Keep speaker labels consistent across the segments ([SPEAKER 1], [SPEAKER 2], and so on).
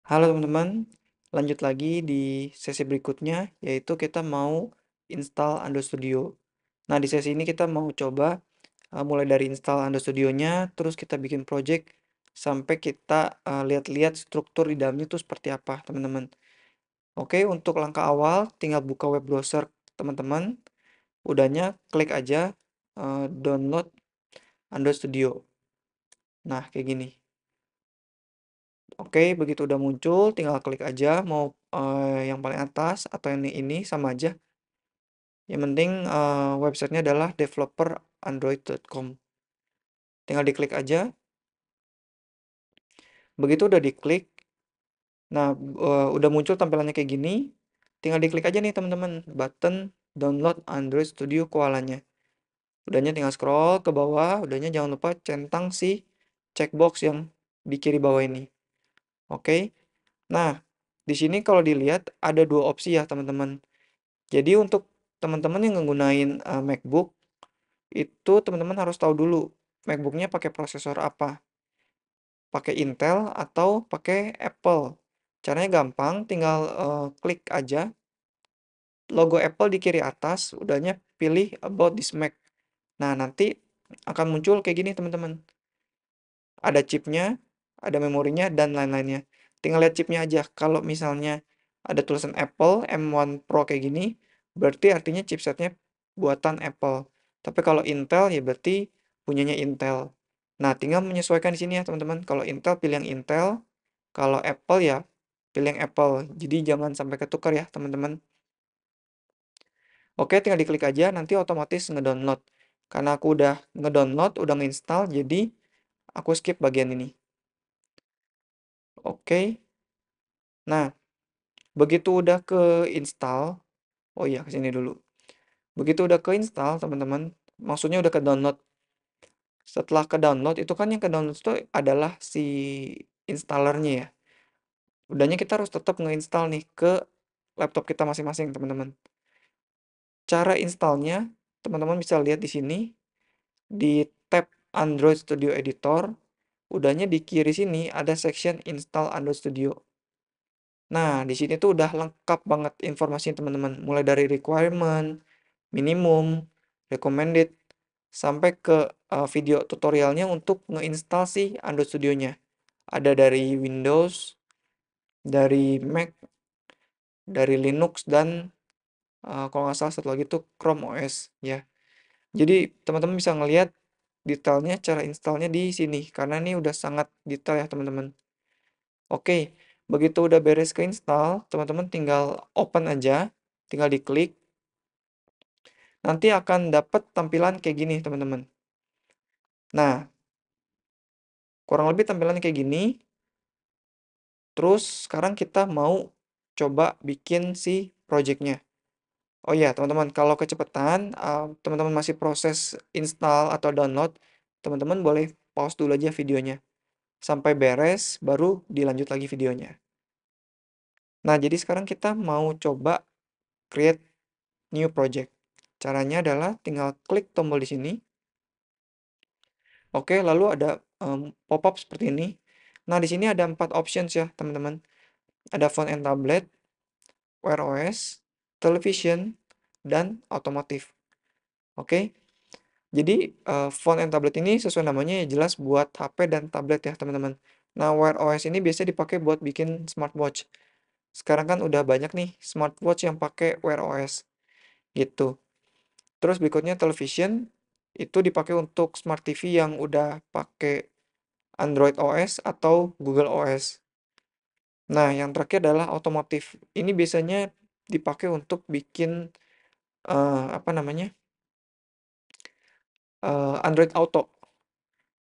[SPEAKER 1] Halo teman-teman, lanjut lagi di sesi berikutnya, yaitu kita mau install Android Studio. Nah, di sesi ini kita mau coba mulai dari install Android Studio-nya, terus kita bikin project, sampai kita lihat-lihat struktur di dalamnya itu seperti apa, teman-teman. Oke, untuk langkah awal, tinggal buka web browser teman-teman, udahnya klik aja download Android Studio. Nah, kayak gini. Oke, begitu udah muncul, tinggal klik aja mau yang paling atas atau yang ini sama aja. Yang penting websitenya adalah developerandroid.com. Tinggal diklik aja. Begitu udah diklik, nah udah muncul tampilannya kayak gini. Tinggal diklik aja nih teman-teman, button download Android Studio Koalanya. Udahnya tinggal scroll ke bawah, udahnya jangan lupa centang si checkbox yang di kiri bawah ini. Oke. Nah, di sini kalau dilihat ada dua opsi ya teman-teman. Jadi untuk teman-teman yang menggunakan MacBook, itu teman-teman harus tahu dulu MacBooknya pakai prosesor apa. Pakai Intel atau pakai Apple. Caranya gampang, tinggal klik aja logo Apple di kiri atas, udahnya pilih About this Mac. Nah, nanti akan muncul kayak gini teman-teman. Ada chipnya, ada memorinya, dan lain-lainnya. Tinggal lihat chipnya aja. Kalau misalnya ada tulisan Apple M1 Pro kayak gini, berarti artinya chipsetnya buatan Apple. Tapi kalau Intel ya berarti punyanya Intel. Nah, tinggal menyesuaikan di sini ya teman-teman. Kalau Intel pilih yang Intel, kalau Apple ya pilih yang Apple. Jadi jangan sampai ketukar ya teman-teman. Oke, tinggal diklik aja, nanti otomatis ngedownload. Karena aku udah ngedownload, udah nginstal, jadi aku skip bagian ini. Oke. Nah, begitu udah ke install, oh iya kesini dulu. Begitu udah ke install teman-teman, maksudnya udah ke download. Setelah ke download itu kan yang ke download itu adalah si installernya ya. Udahnya kita harus tetap nge-install nih ke laptop kita masing-masing teman-teman. Cara installnya teman-teman bisa lihat di sini di tab Android Studio Editor. Udahnya di kiri sini ada section install Android Studio. Nah, di sini tuh udah lengkap banget informasinya teman-teman. Mulai dari requirement, minimum, recommended, sampai ke video tutorialnya untuk ngeinstal si Android Studio-nya. Ada dari Windows, dari Mac, dari Linux, dan kalau nggak salah satu lagi tuh Chrome OS ya. Jadi teman-teman bisa ngelihat detailnya cara installnya di sini. Karena ini udah sangat detail ya teman-teman. Oke, begitu udah beres ke install, teman-teman tinggal open aja, tinggal diklik. Nanti akan dapat tampilan kayak gini, teman-teman. Nah, kurang lebih tampilannya kayak gini. Terus sekarang kita mau coba bikin si projectnya. Oh ya, teman-teman, kalau kecepatan, teman-teman masih proses install atau download, teman-teman boleh pause dulu aja videonya. Sampai beres, baru dilanjut lagi videonya. Nah, jadi sekarang kita mau coba create new project. Caranya adalah tinggal klik tombol di sini. Oke, lalu ada pop-up seperti ini. Nah, di sini ada 4 options ya, teman-teman. Ada phone and tablet, Wear OS, television, dan otomotif. Oke. Jadi phone and tablet ini sesuai namanya ya jelas buat HP dan tablet ya, teman-teman. Nah, Wear OS ini biasanya dipakai buat bikin smartwatch. Sekarang kan udah banyak nih smartwatch yang pakai Wear OS gitu. Terus berikutnya television, itu dipakai untuk smart TV yang udah pakai Android OS atau Google OS. Nah, yang terakhir adalah otomotif. Ini biasanya dipakai untuk bikin apa namanya? Android Auto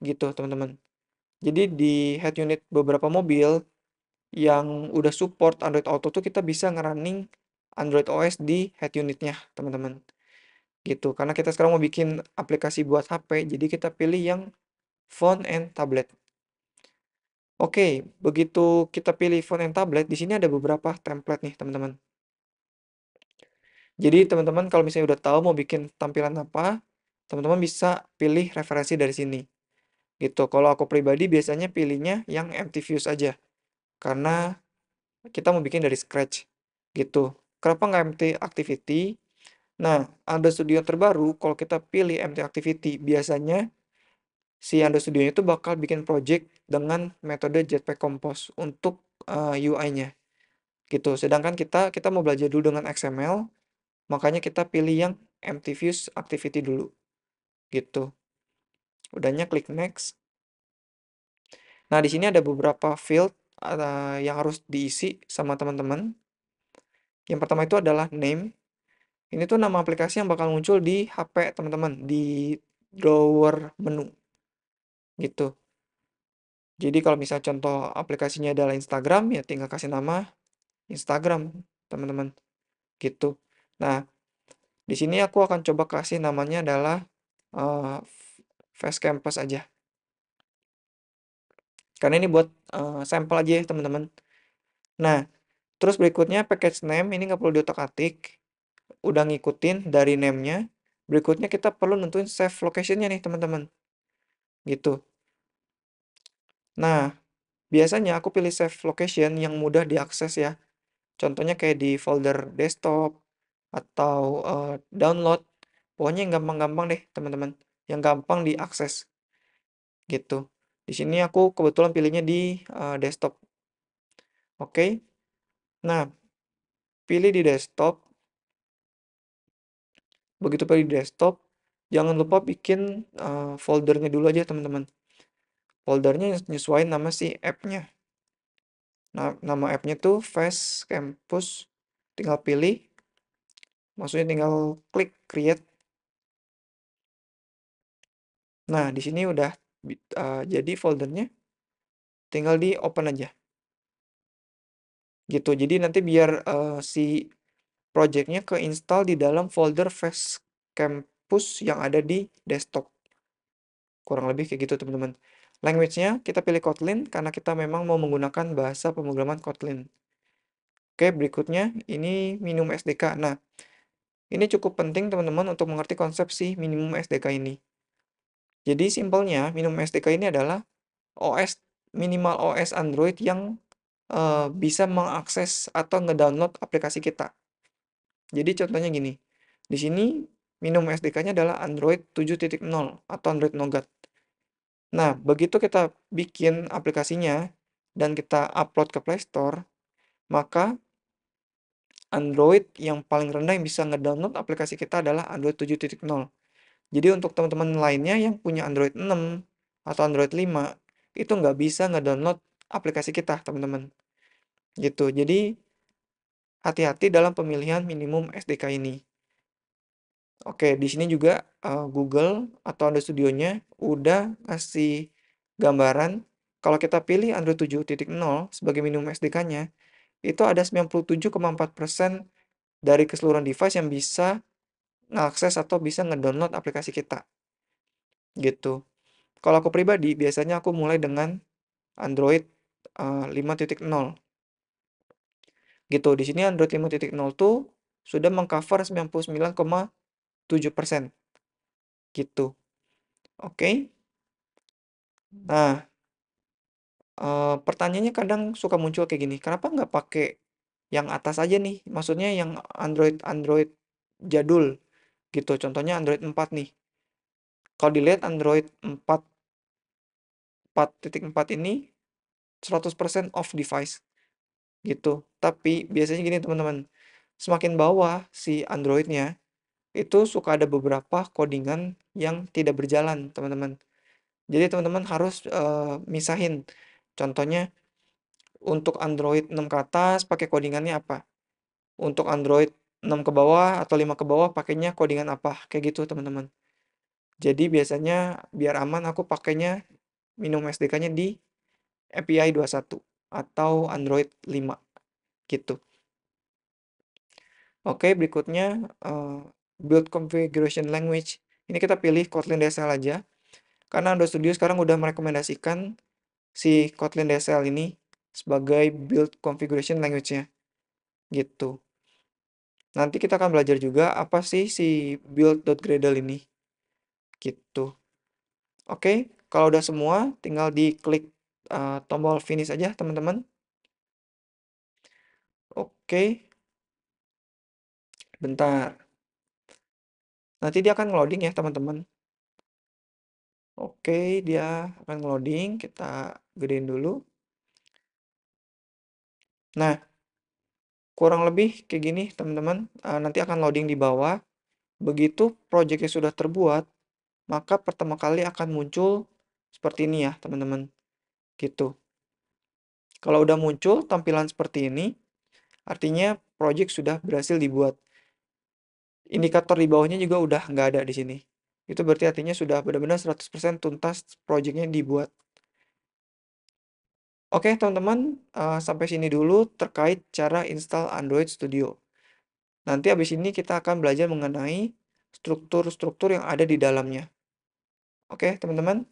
[SPEAKER 1] gitu, teman-teman. Jadi di head unit beberapa mobil yang udah support Android Auto tuh kita bisa ngerunning Android OS di head unitnya, teman-teman. Gitu. Karena kita sekarang mau bikin aplikasi buat HP, jadi kita pilih yang phone and tablet. Oke, begitu kita pilih phone and tablet, di sini ada beberapa template nih, teman-teman. Jadi, teman-teman kalau misalnya udah tahu mau bikin tampilan apa, teman-teman bisa pilih referensi dari sini. Gitu. Kalau aku pribadi biasanya pilihnya yang empty views aja. Karena kita mau bikin dari scratch gitu. Kenapa nggak empty activity? Nah, Anda Studio terbaru, kalau kita pilih empty activity, biasanya si Anda Studio itu bakal bikin project dengan metode Jetpack Compose untuk UI-nya gitu. Sedangkan kita mau belajar dulu dengan XML, makanya kita pilih yang empty views activity dulu gitu. Udahnya klik next. Nah, di sini ada beberapa field yang harus diisi sama teman-teman. Yang pertama itu adalah name. Ini tuh nama aplikasi yang bakal muncul di HP teman-teman, di drawer menu gitu. Jadi kalau misal contoh aplikasinya adalah Instagram, ya tinggal kasih nama Instagram, teman-teman. Gitu. Nah, di sini aku akan coba kasih namanya adalah uh, Face Campus aja. Karena ini buat sampel aja ya, teman-teman. Nah, terus berikutnya package name ini nggak perlu diotak-atik. Udah ngikutin dari name-nya. Berikutnya kita perlu nentuin save location-nya nih, teman-teman. Gitu. Nah, biasanya aku pilih save location yang mudah diakses ya. Contohnya kayak di folder desktop atau download. Pokoknya yang gampang-gampang deh, teman-teman. Yang gampang diakses gitu. Di sini aku kebetulan pilihnya di desktop. Oke. Nah, pilih di desktop. Begitu pilih di desktop, jangan lupa bikin foldernya dulu aja, teman-teman. Foldernya nyesuaiin nama si app-nya. Nah, nama app-nya tuh Face Campus. Tinggal pilih. Maksudnya tinggal klik create. Nah, di sini udah jadi foldernya. Tinggal di open aja. Gitu. Jadi nanti biar si projectnya keinstall di dalam folder Face Campus yang ada di desktop. Kurang lebih kayak gitu, teman-teman. Language-nya kita pilih Kotlin karena kita memang mau menggunakan bahasa pemrograman Kotlin. Oke, berikutnya ini minimum SDK. Nah, ini cukup penting teman-teman untuk mengerti konsep si minimum SDK ini. Jadi simpelnya minimum SDK ini adalah OS minimal OS Android yang bisa mengakses atau ngedownload aplikasi kita. Jadi contohnya gini. Di sini minimum SDK-nya adalah Android 7.0 atau Android Nougat. Nah, begitu kita bikin aplikasinya dan kita upload ke Play Store, maka Android yang paling rendah yang bisa ngedownload aplikasi kita adalah Android 7.0. Jadi untuk teman-teman lainnya yang punya Android 6 atau Android 5, itu nggak bisa ngedownload aplikasi kita, teman-teman. Gitu. Jadi hati-hati dalam pemilihan minimum SDK ini. Oke, di sini juga Google atau Android Studio-nya udah ngasih gambaran kalau kita pilih Android 7.0 sebagai minimum SDK-nya, itu ada 97,4% dari keseluruhan device yang bisa ngakses atau bisa ngedownload aplikasi kita. Gitu. Kalau aku pribadi, biasanya aku mulai dengan Android 5.0. Gitu. Di sini Android 5.0 tuh sudah mengcover 99,7%. Gitu. Oke. Nah, pertanyaannya kadang suka muncul kayak gini, kenapa nggak pakai yang atas aja nih? Maksudnya yang Android jadul gitu. Contohnya Android 4 nih. Kalau dilihat Android 4.4 ini 100% off device gitu. Tapi biasanya gini teman-teman, semakin bawah si Androidnya itu suka ada beberapa codingan yang tidak berjalan, teman-teman. Jadi teman-teman harus misahin. Contohnya untuk Android 6 ke atas pakai codingannya apa? Untuk Android 6 ke bawah atau 5 ke bawah pakainya codingan apa? Kayak gitu, teman-teman. Jadi biasanya biar aman aku pakainya minimum SDK-nya di API 21 atau Android 5 gitu. Oke, berikutnya build configuration language. Ini kita pilih Kotlin DSL aja. Karena Android Studio sekarang udah merekomendasikan si Kotlin DSL ini sebagai build configuration language-nya. Gitu. Nanti kita akan belajar juga apa sih si build.gradle ini. Gitu. Oke, kalau udah semua tinggal diklik tombol finish aja, teman-teman. Oke, bentar. Nanti dia akan loading ya, teman-teman. Oke, dia akan loading. Kita gedein dulu. Nah, kurang lebih kayak gini, teman-teman. Nanti akan loading di bawah. Begitu projectnya sudah terbuat, maka pertama kali akan muncul seperti ini ya, teman-teman. Gitu. Kalau udah muncul tampilan seperti ini, artinya project sudah berhasil dibuat. Indikator di bawahnya juga udah nggak ada di sini. Itu berarti artinya sudah benar-benar 100% tuntas projectnya dibuat. Oke, teman-teman, sampai sini dulu terkait cara install Android Studio. Nanti habis ini kita akan belajar mengenai struktur-struktur yang ada di dalamnya. Oke, teman-teman.